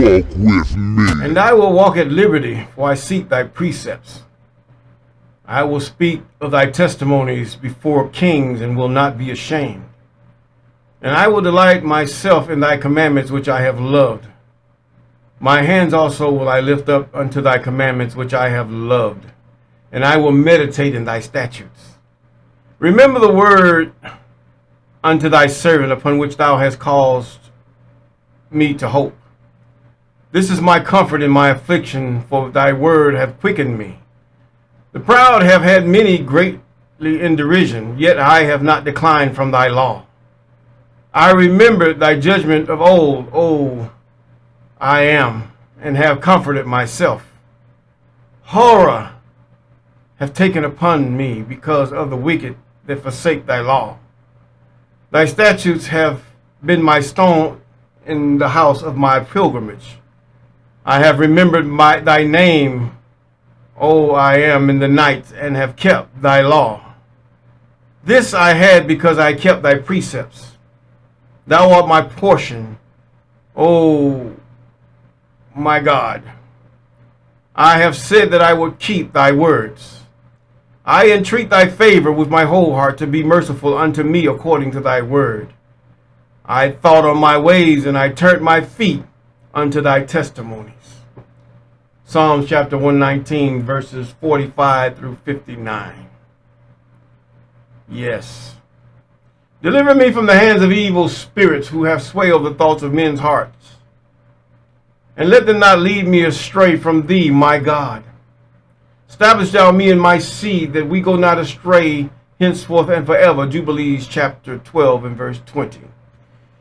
walk with me. And I will walk at liberty, for I seek thy precepts. I will speak of thy testimonies before kings, and will not be ashamed. And I will delight myself in thy commandments, which I have loved. My hands also will I lift up unto thy commandments, which I have loved. And I will meditate in thy statutes. Remember the word unto thy servant, upon which thou hast caused me to hope. This is my comfort in my affliction, for thy word hath quickened me. The proud have had many greatly in derision, yet I have not declined from thy law. I remembered thy judgment of old, I am, and have comforted myself. Horror have taken upon me because of the wicked that forsake thy law. Thy statutes have been my stone in the house of my pilgrimage. I have remembered thy name, I am, in the night, and have kept thy law. This I had because I kept thy precepts. Thou art my portion, O my God. I have said that I would keep thy words. I entreat thy favor with my whole heart, to be merciful unto me according to thy word. I thought on my ways, and I turned my feet unto thy testimonies. Psalms chapter 119, verses 45 through 59. Yes. Deliver me from the hands of evil spirits, who have sway over the thoughts of men's hearts. And let them not lead me astray from thee, my God. Establish thou me and my seed, that we go not astray henceforth and forever. Jubilees chapter 12 and verse 20.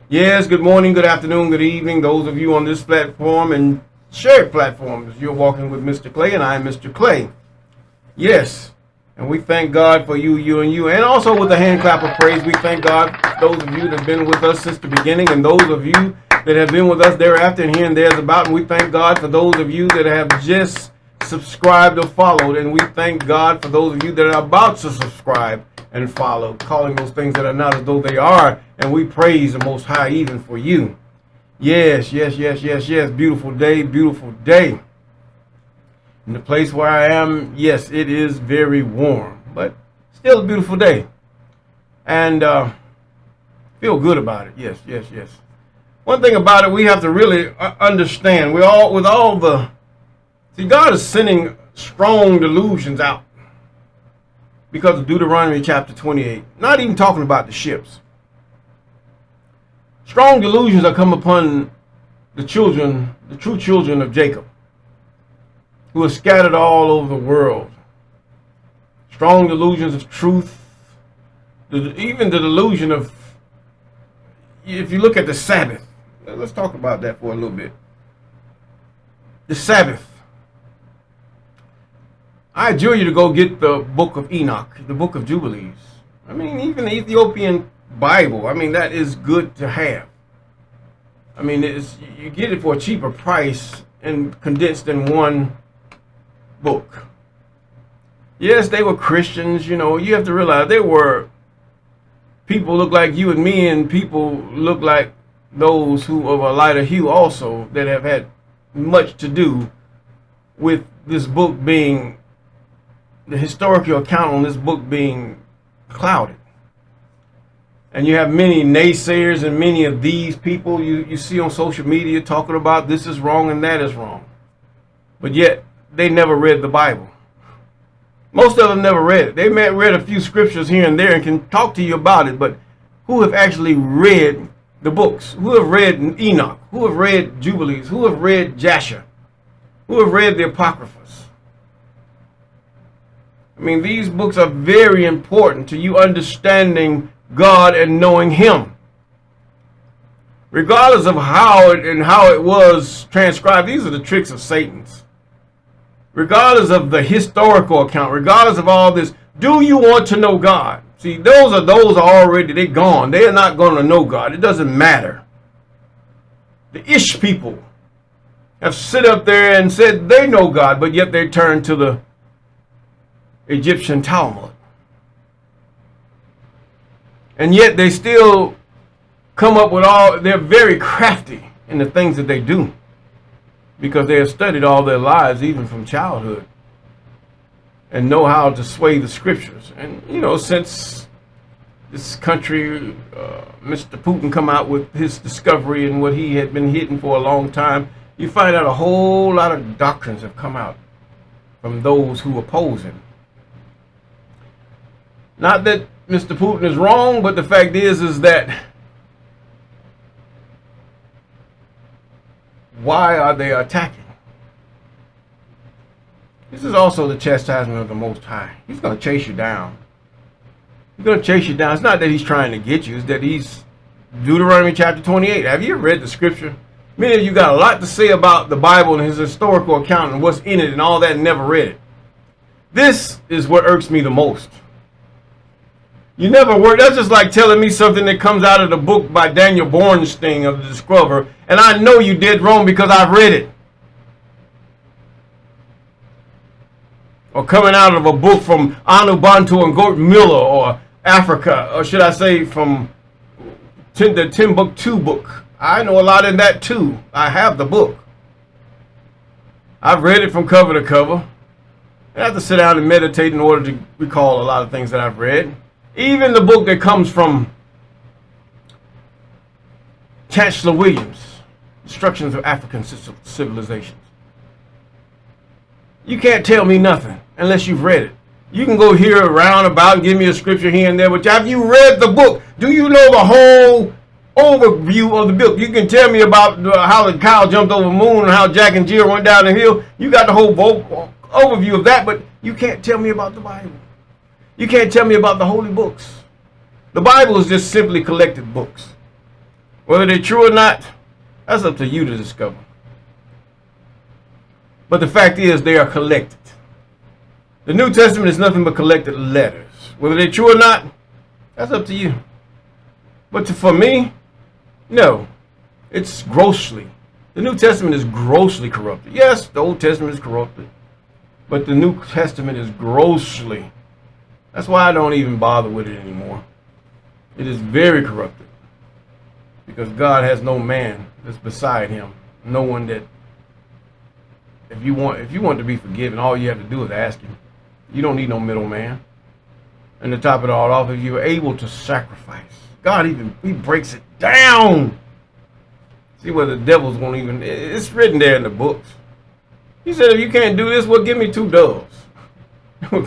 Yes, good morning, good afternoon, good evening, those of you on this platform and shared platforms. You're walking with Mr. Clay, and I am Mr. Clay. Yes, and we thank God for you, and also with the hand clap of praise, we thank God for those of you that have been with us since the beginning, and those of you that have been with us thereafter and here and there's about. And we thank God for those of you that have just subscribed or followed, and we thank God for those of you that are about to subscribe and follow, calling those things that are not as though they are, and we praise the Most High even for you. Yes, beautiful day. In the place where I am, yes, it is very warm, but still a beautiful day. And feel good about it. Yes. One thing about it, we have to really understand. God is sending strong delusions out because of Deuteronomy chapter 28. Not even talking about the ships. Strong delusions are come upon the true children of Jacob, who are scattered all over the world. Strong delusions of truth, even the delusion of, if you look at the Sabbath, let's talk about that for a little bit. The Sabbath. I adjure you to go get the book of Enoch, the book of Jubilees. I mean, even the Ethiopian Bible, that is good to have. You get it for a cheaper price and condensed in one book. Yes, they were Christians. You have to realize they were people look like you and me, and people look like those who of a lighter hue also, that have had much to do with this book being, the historical account on this book being clouded. And you have many naysayers, and many of these people you see on social media talking about this is wrong and that is wrong. But yet, they never read the Bible. Most of them never read it. They may have read a few scriptures here and there and can talk to you about it, but who have actually read the books? Who have read Enoch? Who have read Jubilees? Who have read Jasher? Who have read the Apocryphas? These books are very important to you understanding God and knowing Him. Regardless of how it was transcribed, these are the tricks of Satan's. Regardless of the historical account, regardless of all this, do you want to know God? See, those are already, they're gone. They are not going to know God. It doesn't matter. The Ish people have sit up there and said they know God, but yet they turn to the Egyptian Talmud. And yet they still come up with they're very crafty in the things that they do. because they have studied all their lives, even from childhood, and know how to sway the scriptures. And, you know, since this country, Mr. Putin come out with his discovery and what he had been hidden for a long time, you find out a whole lot of doctrines have come out from those who oppose him. Not that Mr. Putin is wrong, but the fact is that why are they attacking? This is also the chastisement of the Most High. He's going to chase you down. He's going to chase you down. It's not that he's trying to get you. It's that he's... Deuteronomy chapter 28. Have you read the scripture? Many of you got a lot to say about the Bible and his historical account and what's in it and all that and never read it. This is what irks me the most. You never work. That's just like telling me something that comes out of the book by Daniel Bornstein of the Discoverer, and I know you did wrong because I've read it. Or coming out of a book from Anu Bantu and Gort Miller, or Africa, or should I say from the Timbuktu book. I know a lot in that too. I have the book. I've read it from cover to cover. I have to sit down and meditate in order to recall a lot of things that I've read. Even the book that comes from Chancellor Williams, Instructions of African Civilizations. You can't tell me nothing unless you've read it. You can go here around about and give me a scripture here and there, but have you read the book? Do you know the whole overview of the book? You can tell me about how the cow jumped over the moon and how Jack and Jill went down the hill. You got the whole overview of that, but you can't tell me about the Bible. You can't tell me about the holy books. The Bible is just simply collected books. Whether they're true or not, that's up to you to discover. But the fact is, they are collected. The New Testament is nothing but collected letters. Whether they're true or not, that's up to you. But for me, no. It's grossly. The New Testament is grossly corrupted. Yes, the Old Testament is corrupted. But the New Testament is grossly. That's why I don't even bother with it anymore. It is very corrupted. Because God has no man that's beside him. No one that, if you want to be forgiven, all you have to do is ask him. You don't need no middleman. And to top it all off, if you're able to sacrifice, God he breaks it down. See where the devils won't even, it's written there in the books. He said, if you can't do this, well, give me 2 doves.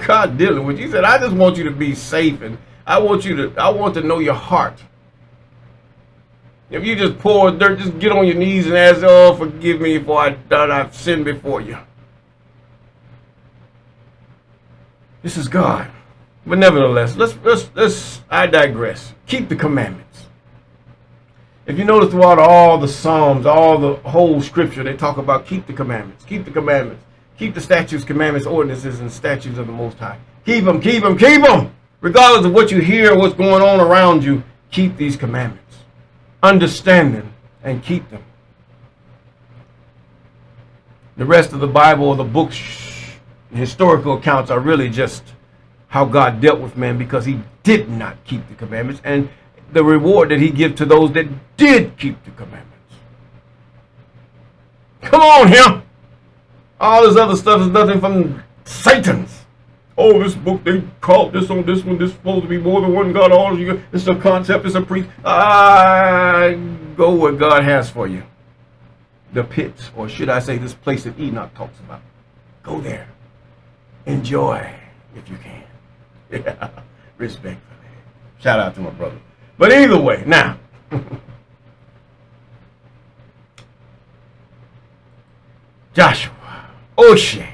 God dealing with you. He said, I just want you to be safe, and I want to know your heart. If you just pour dirt, just get on your knees and ask, oh, forgive me for I've sinned before you. This is God. But nevertheless, I digress. Keep the commandments. If you notice throughout all the Psalms, all the whole scripture, they talk about keep the commandments, keep the commandments, keep the statutes, commandments, ordinances, and statutes of the Most High. Keep them, keep them, keep them. Regardless of what you hear, what's going on around you, keep these commandments. Understand them and keep them. The rest of the Bible or the books, historical accounts are really just how God dealt with man because he did not keep the commandments and the reward that he gives to those that did keep the commandments. Come on here. All this other stuff is nothing from Satan's. Oh, this book, they called this on this one. This is supposed to be more than one God. All you, it's a concept, it's a priest. Go where God has for you. The pits, or should I say this place that Enoch talks about. Go there. Enjoy, if you can. Yeah, respectfully. Shout out to my brother. But either way, now. Joshua, Oshea.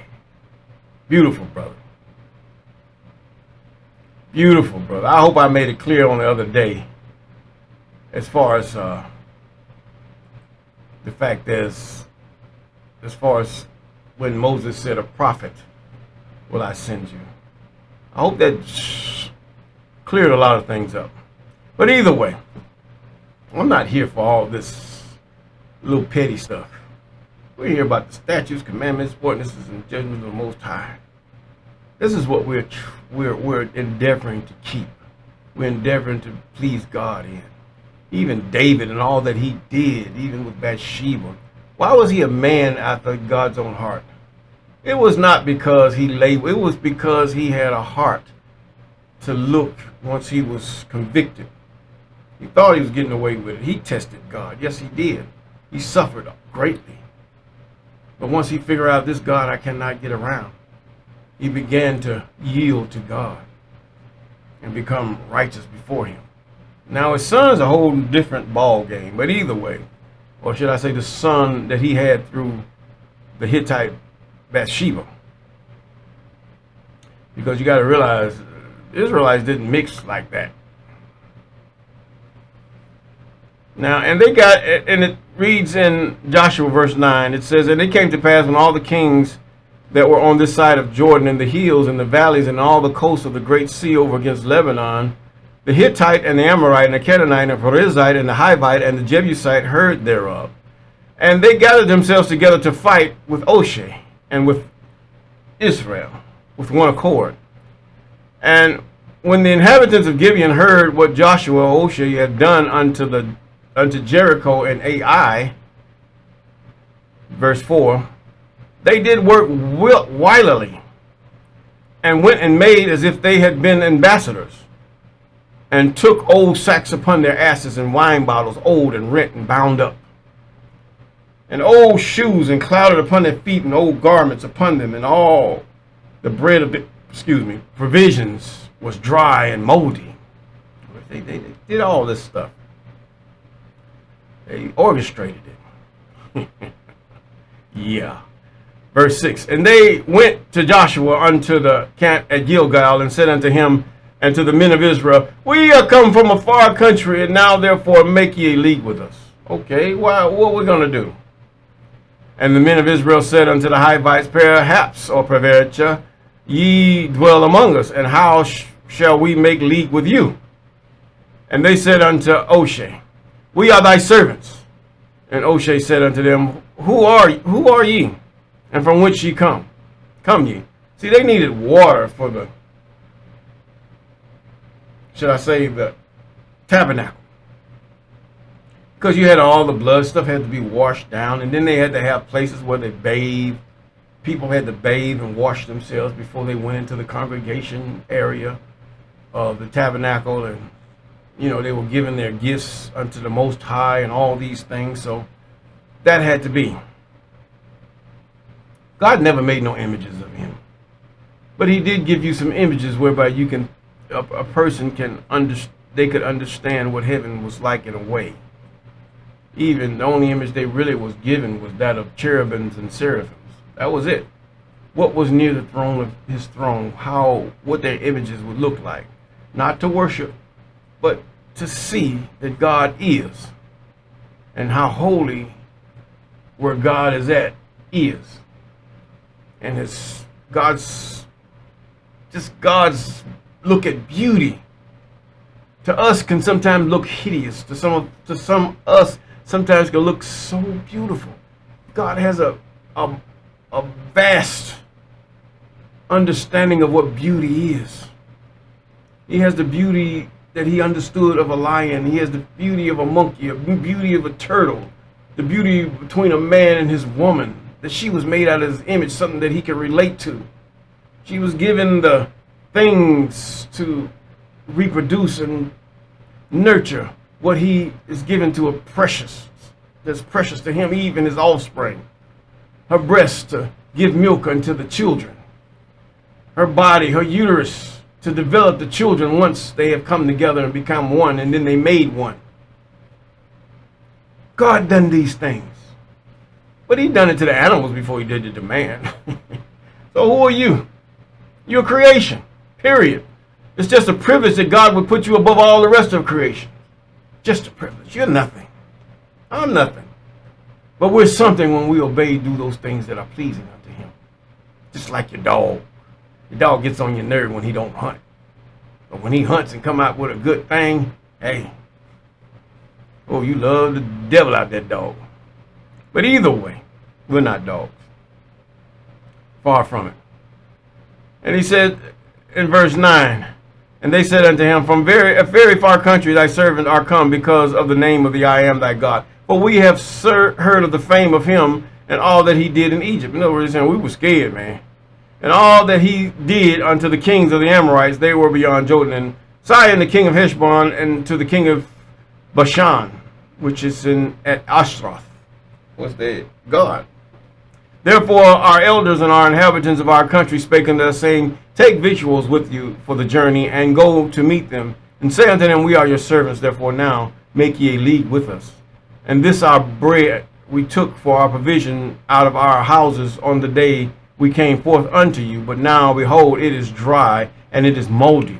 Beautiful brother. Beautiful brother. I hope I made it clear on the other day as far as the fact is, as far as when Moses said, a prophet will I send you. I hope that cleared a lot of things up. But either way, I'm not here for all this little petty stuff. We're here about the statutes, commandments, ordinances, and judgments of the Most High. This is what we're endeavoring to keep. We're endeavoring to please God in. Even David and all that he did, even with Bathsheba, Why was he a man after God's own heart? It was not because he lay, it was because he had a heart to look once he was convicted. He thought he was getting away with it. He tested God. Yes, he did. He suffered greatly. But once he figured out this God I cannot get around, he began to yield to God and become righteous before him. Now his son is a whole different ball game, but either way, or should I say the son that he had through the Hittite Bathsheba. Because you got to realize, Israelites didn't mix like that. Now, and they got, and it reads in Joshua verse 9, it says, and it came to pass when all the kings that were on this side of Jordan, in the hills and the valleys and all the coasts of the great sea over against Lebanon, the Hittite and the Amorite and the Canaanite and the Perizzite and the Hivite and the Jebusite heard thereof. And they gathered themselves together to fight with Oshea and with Israel with one accord. And when the inhabitants of Gibeon heard what Joshua or Oshea had done unto Jericho and Ai, verse 4, they did work wilily, and went and made as if they had been ambassadors, and took old sacks upon their asses, and wine bottles old and rent and bound up, and old shoes and clouded upon their feet, and old garments upon them, and all the bread of the, provisions was dry and moldy. They did all this stuff. They orchestrated it. Yeah. Verse 6, and they went to Joshua unto the camp at Gilgal, and said unto him and to the men of Israel, we are come from a far country, and now therefore make ye a league with us. Okay, what are we going to do? And the men of Israel said unto the Hivites, perhaps, or peradventure, ye dwell among us, and how shall we make league with you? And they said unto Oshea, we are thy servants. And Oshea said unto them, who are ye? And from whence ye come? Come ye. See, they needed water for the, should I say, the tabernacle. Because you had all the blood stuff had to be washed down, and then they had to have places where they bathed. People had to bathe and wash themselves before they went into the congregation area of the tabernacle, and they were giving their gifts unto the Most High and all these things. So that had to be. God never made no images of him, but he did give you some images whereby you can, a person can they could understand what heaven was like in a way. Even the only image they really was given was that of cherubims and seraphims. That was it. What was near the throne of his throne, what their images would look like. Not to worship, but to see that God is, and how holy where God is at is. And it's God's look at beauty to us can sometimes look hideous. To some us sometimes can look so beautiful. God has a vast understanding of what beauty is. He has the beauty that he understood of a lion. He has the beauty of a monkey, the beauty of a turtle, the beauty between a man and his woman, that she was made out of his image, something that he could relate to. She was given the things to reproduce and nurture what he is given to that's precious to him, even his offspring. Her breast to give milk unto the children. Her body, her uterus, to develop the children once they have come together and become one, and then they made one. God done these things. But he done it to the animals before he did it to man. So who are you? You're creation, period. It's just a privilege that God would put you above all the rest of creation. Just a privilege. You're nothing. I'm nothing. But we're something when we obey, do those things that are pleasing unto him. Just like your dog. Your dog gets on your nerve when he don't hunt. But when he hunts and come out with a good thing, hey, oh, you love the devil out that dog. But either way, we're not dogs. Far from it. And he said in verse 9, And they said unto him, from a very far country thy servants are come because of the name of the I am thy God. For we have heard of the fame of him and all that he did in Egypt. In other words, saying we were scared, man. And all that he did unto the kings of the Amorites, they were beyond Jordan. And Sihon, the king of Heshbon, and to the king of Bashan, which is at Ashtaroth, was their God. Therefore our elders and our inhabitants of our country spake unto us, saying, take victuals with you for the journey, and go to meet them, and say unto them, we are your servants, therefore now make ye a league with us. And this our bread we took for our provision out of our houses on the day we came forth unto you, but now behold, it is dry, and it is moldy.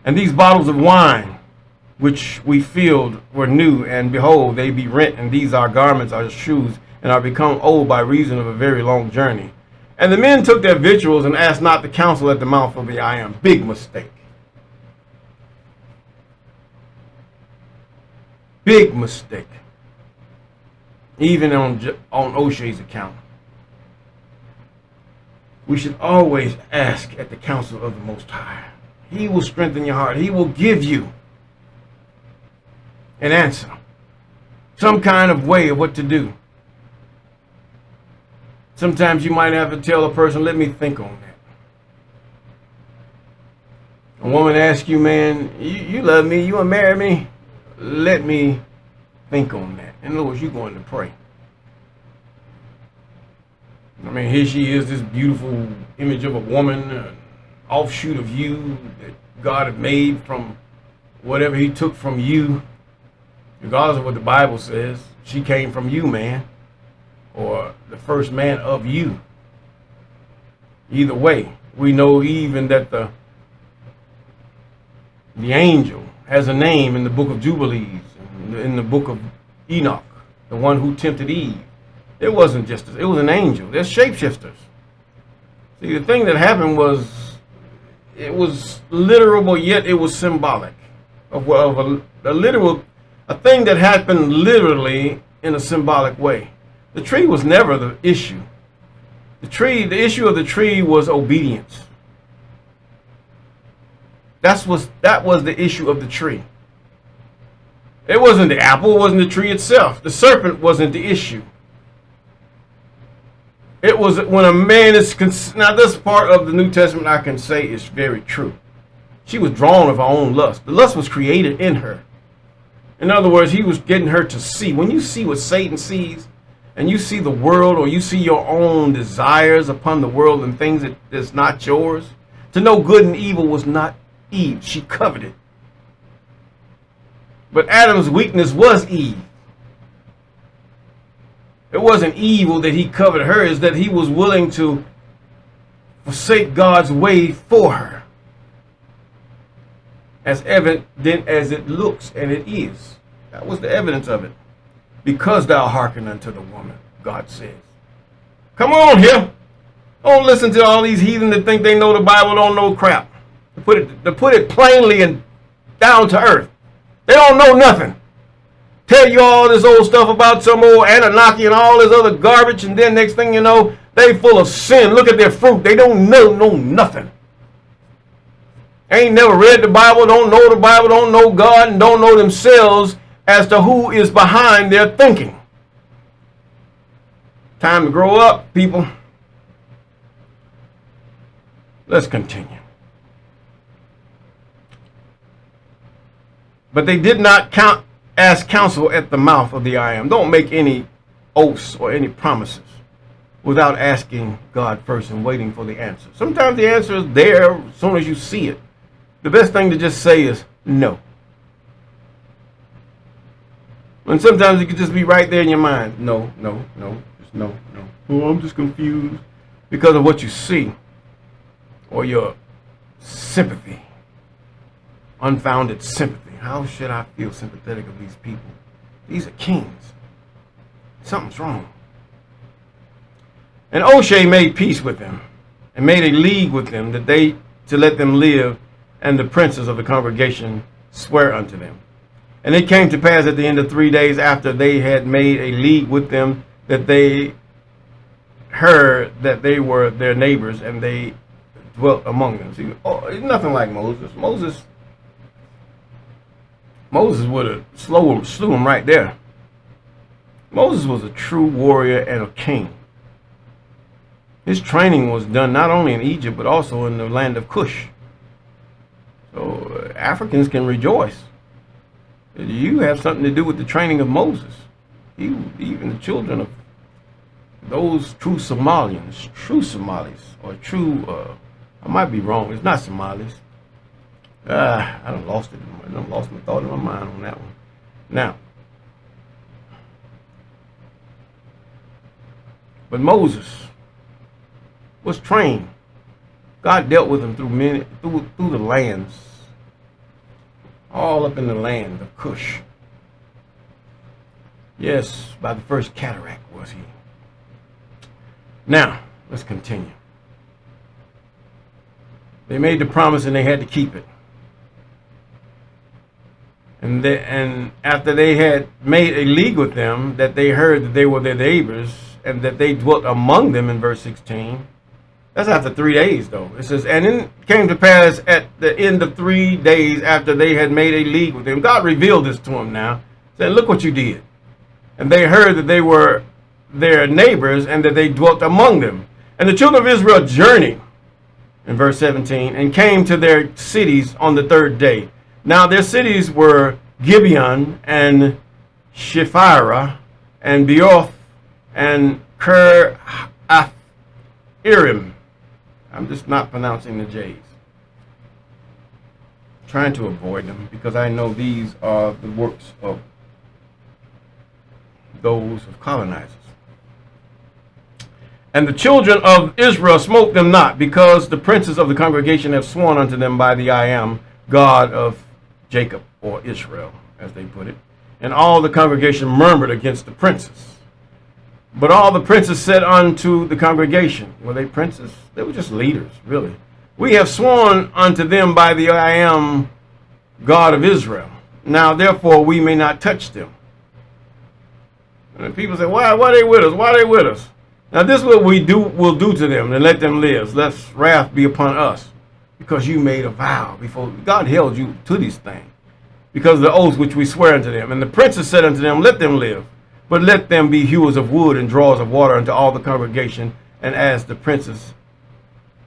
And these bottles of wine which we filled were new, and behold, they be rent, and these our garments, our shoes, and are become old by reason of a very long journey. And the men took their victuals and asked not the counsel at the mouth of the I am. Big mistake. Big mistake. Even on Oshea's account. We should always ask at the counsel of the Most High. He will strengthen your heart. He will give you an answer. Some kind of way of what to do. Sometimes you might have to tell a person, let me think on that. A woman asks you, man, you love me, you want to marry me? Let me think on that. In other words, you're going to pray. I mean, here she is, this beautiful image of a woman, an offshoot of you that God had made from whatever he took from you. Regardless of what the Bible says, she came from you, man. Or the first man of you. Either way, we know even that the angel has a name in the book of Jubilees, in the book of Enoch, the one who tempted Eve. It wasn't just, it was an angel. They're shapeshifters. See, the thing that happened was, it was literal, but yet it was symbolic of a thing that happened literally in a symbolic way. The tree was never the issue. The issue of the tree was obedience. That was the issue of the tree. It wasn't the apple, it wasn't the tree itself. The serpent wasn't the issue. It was when a man is, now this part of the New Testament I can say is very true. She was drawn of her own lust. The lust was created in her. In other words, he was getting her to see. When you see what Satan sees, and you see the world, or you see your own desires upon the world and things that's not yours, to know good and evil was not Eve. She coveted. But Adam's weakness was Eve. It wasn't evil that he covered her, is that he was willing to forsake God's way for her. As evident as it looks, and it is. That was the evidence of it. Because thou hearken unto the woman, God says. Come on here. Don't listen to all these heathen that think they know the Bible, don't know crap. To put it plainly and down to earth. They don't know nothing. Tell you all this old stuff about some old Anunnaki and all this other garbage, and then next thing you know, they full of sin. Look at their fruit. They don't know nothing. Ain't never read the Bible, don't know God, and don't know themselves as to who is behind their thinking. Time to grow up, people. Let's continue. But they did not ask counsel at the mouth of the I am. Don't make any oaths or any promises without asking God first and waiting for the answer. Sometimes the answer is there as soon as you see it. The best thing to just say is no. And sometimes it could just be right there in your mind. No, just no. Oh, I'm just confused because of what you see or your sympathy, unfounded sympathy. How should I feel sympathetic of these people? These are kings. Something's wrong. And Oshea made peace with them and made a league with them to let them live, and the princes of the congregation swear unto them. And it came to pass at the end of 3 days after they had made a league with them, that they heard that they were their neighbors, and they dwelt among them. See, it's nothing like Moses. Moses would have slew him right there. Moses was a true warrior and a king. His training was done not only in Egypt, but also in the land of Cush. So Africans can rejoice. You have something to do with the training of Moses. Even the children of those true Somalis, or true, I might be wrong, it's not Somalis. I done lost it. I done lost my thought in my mind on that one. Now, but Moses was trained. God dealt with him through the lands, all up in the land of Cush. Yes, by the first cataract was he. Now, let's continue. They made the promise and they had to keep it. And after they had made a league with them, that they heard that they were their neighbors and that they dwelt among them in verse 16. That's after 3 days, though. It says, and it came to pass at the end of 3 days after they had made a league with them. God revealed this to them now. Said, look what you did. And they heard that they were their neighbors and that they dwelt among them. And the children of Israel journeyed, in verse 17, and came to their cities on the 3rd day. Now their cities were Gibeon and Shephirah and Beoth and Kiriath-Jearim. I'm just not pronouncing the J's. Trying to avoid them because I know these are the works of those of colonizers. And the children of Israel smote them not, because the princes of the congregation have sworn unto them by the I am God of Jacob, or Israel, as they put it. And all the congregation murmured against the princes. But all the princes said unto the congregation, were they princes? They were just leaders, really. We have sworn unto them by the I am God of Israel. Now therefore we may not touch them. And people say, why are they with us? Why are they with us? Now this is what will do to them, and let them live, lest wrath be upon us. Because you made a vow before God held you to these things, because of the oaths which we swear unto them. And the princes said unto them, let them live, but let them be hewers of wood and drawers of water unto all the congregation, and as the princes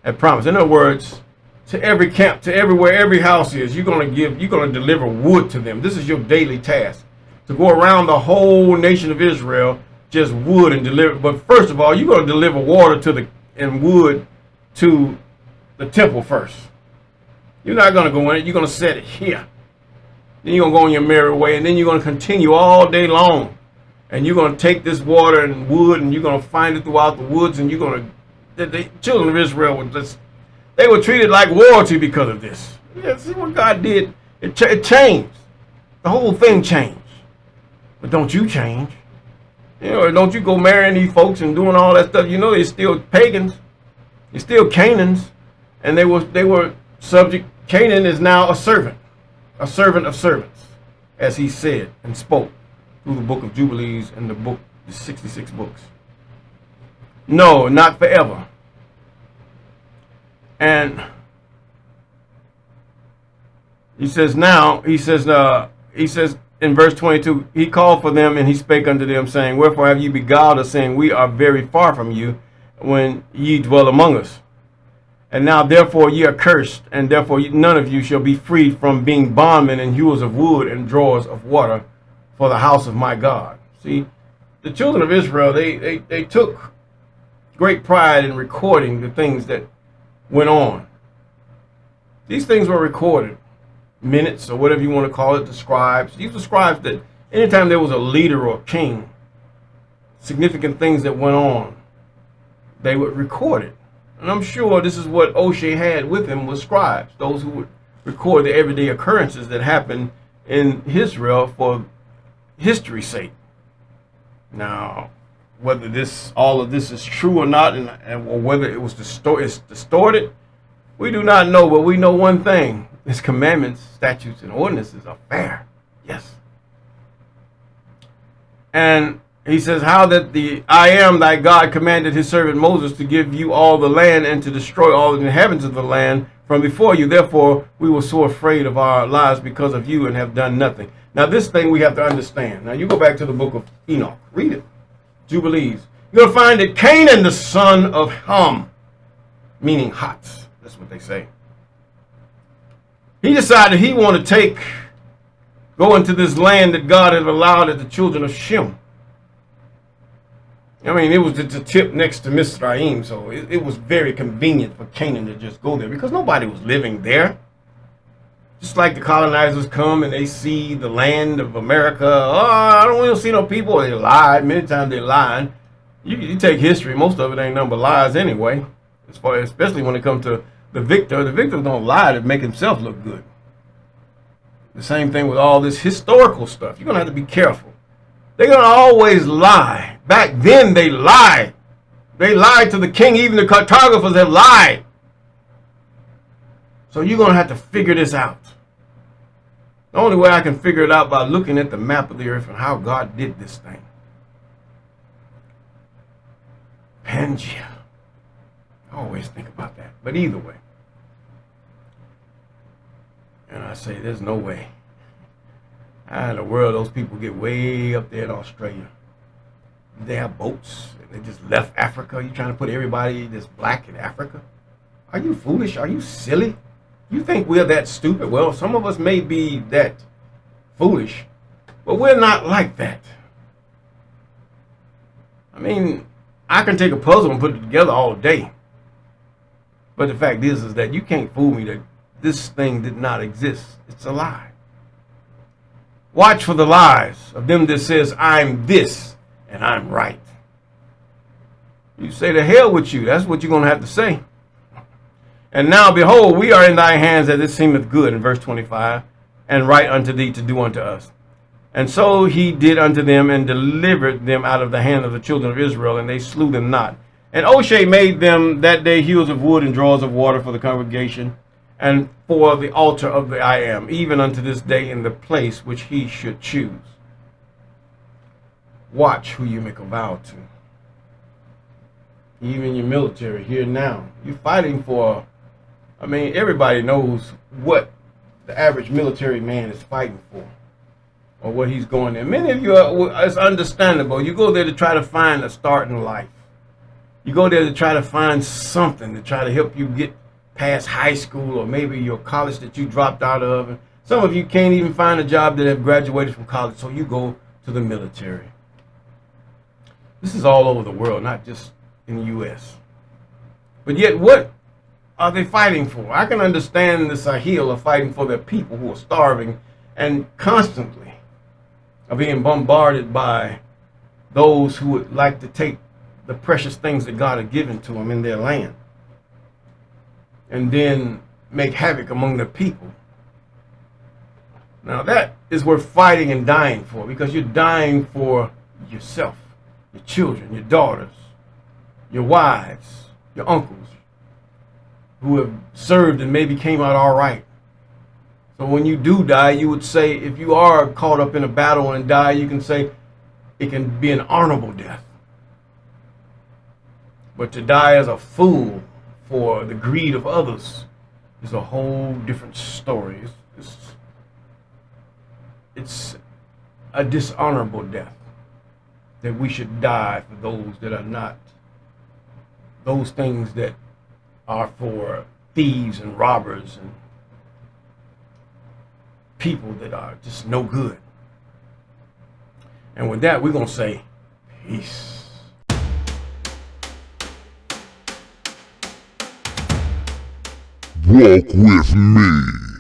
had promised. In other words, to every camp, to everywhere every house is, you're going to deliver wood to them. This is your daily task, to go around the whole nation of Israel, just wood and deliver. But first of all, you're going to deliver water and wood to the temple first. You're not going to go in it. You're going to set it here. Then you're going to go on your merry way, and then you're going to continue all day long. And you're going to take this water and wood, and you're going to find it throughout the woods, and you're going to, the children of Israel they were treated like royalty because of this. Yeah, see what God did? It changed. The whole thing changed. But don't you change. Don't you go marrying these folks and doing all that stuff. They're still pagans. They're still Canaans. And they were subject. Canaan is now a servant of servants, as he said and spoke through the book of Jubilees and the 66 books. No, not forever. And he says in verse 22, he called for them and he spake unto them, saying, wherefore have ye beguiled us, saying, we are very far from you, when ye dwell among us? And now therefore ye are cursed, and therefore none of you shall be freed from being bondmen and hewers of wood and drawers of water for the house of my God. See, the children of Israel, they took great pride in recording the things that went on. These things were recorded, minutes or whatever you want to call it, the scribes. These were scribes that anytime there was a leader or a king, significant things that went on, they would record it. And I'm sure this is what Oshea had with him, was scribes, those who would record the everyday occurrences that happened in Israel for history's sake. Now, whether all of this is true or not, or whether it was distorted, we do not know. But we know one thing: His commandments, statutes, and ordinances are fair. Yes. And he says, how that the I am thy God commanded his servant Moses to give you all the land and to destroy all the inhabitants of the land from before you. Therefore, we were so afraid of our lives because of you and have done nothing. Now, this thing we have to understand. Now, you go back to the book of Enoch. Read it. Jubilees. You're going to find that Canaan, the son of Ham, meaning hot. That's what they say. He decided he wanted to go into this land that God had allowed at the children of Shem. I mean, it was the tip next to Mizraim, so it was very convenient for Canaan to just go there because nobody was living there. Just like the colonizers come and they see the land of America. Oh, I don't want to see no people. They lied. Many times they lied. You take history, most of it ain't nothing but lies anyway. Especially when it comes to the victor. The victor don't lie to make himself look good. The same thing with all this historical stuff. You're going to have to be careful. They're going to always lie. Back then, they lied. They lied to the king. Even the cartographers have lied. So you're going to have to figure this out. The only way I can figure it out by looking at the map of the earth and how God did this thing. Pangea. I always think about that. But either way. And I say, there's no way. How in the world those people get way up there in Australia? They have boats and they just left Africa. You trying to put everybody that's black in Africa? Are you foolish? Are you silly? You think we're that stupid? Well, some of us may be that foolish, but we're not like that. I mean, I can take a puzzle and put it together all day. But the fact is that you can't fool me that this thing did not exist. It's a lie. Watch for the lies of them that says, I'm this and I'm right. You say, to hell with you. That's what you're going to have to say. And now, behold, we are in thy hands as it seemeth good, in verse 25, and right unto thee to do unto us. And so he did unto them and delivered them out of the hand of the children of Israel, and they slew them not. And Oshea made them that day hewers of wood and drawers of water for the congregation, and for the altar of the I am, even unto this day in the place which he should choose. Watch who you make a vow to. Even your military here now. You're fighting for, I mean, everybody knows what the average military man is fighting for, or what he's going there. Many of you, it's understandable. You go there to try to find a start in life. You go there to try to find something to try to help you get past high school, or maybe your college that you dropped out of. And some of you can't even find a job that have graduated from college, so you go to the military. This is all over the world, not just in the U.S. But yet, what are they fighting for? I can understand the Sahel are fighting for their people who are starving and constantly are being bombarded by those who would like to take the precious things that God had given to them in their land and then make havoc among the people. Now that is worth fighting and dying for, because you're dying for yourself, your children, your daughters, your wives, your uncles who have served and maybe came out all right. So when you do die, you would say, if you are caught up in a battle and die, you can say it can be an honorable death. But to die as a fool for the greed of others is a whole different story. It's a dishonorable death, that we should die for those that are not, those things that are for thieves and robbers and people that are just no good. And with that, we're going to say peace. Walk with me.